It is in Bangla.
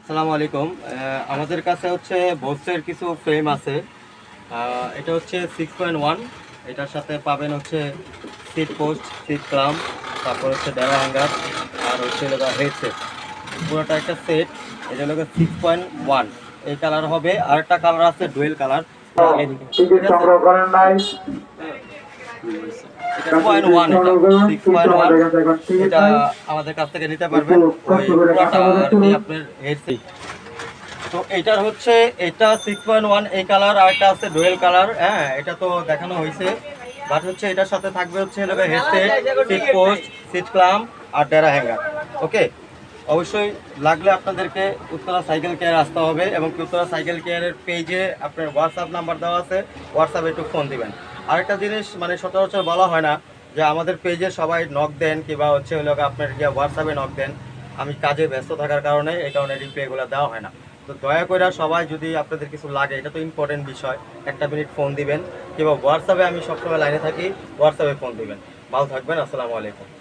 আসসালামু আলাইকুম। আমাদের কাছে হচ্ছে বোসের কিছু ফ্রেম আছে। এটা হচ্ছে 6.1। এটার সাথে পাবেন হচ্ছে সিট পোস্ট, সিট ক্লাম, তারপর হচ্ছে ডেরা হ্যাঙ্গার, আর হচ্ছে হেডসেট, পুরোটা একটা সেট। এটা হলো 6.1। এই কালার হবে। আর একটা কালার আছে ডুয়েল কালার, ঠিক আছে। এটা 2.1, এটা 6.1। এটা আমাদের কাছ থেকে নিতে পারবেন। ওই পুরোটা আর কি আপনার হেডসেট। তো এইটার হচ্ছে এটা 6.1 এই কালার, আর একটা আছে ডুয়েল কালার। হ্যাঁ, এটা তো দেখানো হয়েছে। বাট হচ্ছে এটার সাথে থাকবে হচ্ছে হেডসেট, সিট পোস্ট, সিট ক্লাম আর ডেরা হ্যাঙ্গার। ওকে, অবশ্যই লাগলে আপনাদেরকে উত্তরা সাইকেল কেয়ার আসতে হবে, এবং উত্তরা সাইকেল কেয়ারের পেজে আপনার হোয়াটসঅ্যাপ নাম্বার দেওয়া আছে, হোয়াটসঅ্যাপে একটু ফোন দিবেন। আরেকটা জিনিস মানে সচরাচর বলা হয় না যে আমাদের পেজে সবাই নক দেন, কিংবা হচ্ছে আপনার গিয়ে হোয়াটসঅ্যাপে নক দেন। আমি কাজে ব্যস্ত থাকার কারণে এই কারণে রিপ্লাইগুলো দেওয়া হয় না। তো দয়া করে সবাই, যদি আপনাদের কিছু লাগে, এটা তো ইম্পর্টেন্ট বিষয়, একটা মিনিট ফোন দিবেন, কিংবা হোয়াটসঅ্যাপে, আমি সবসময় লাইনে থাকি, হোয়াটসঅ্যাপে ফোন দিবেন। ভালো থাকবেন। আসসালামু আলাইকুম।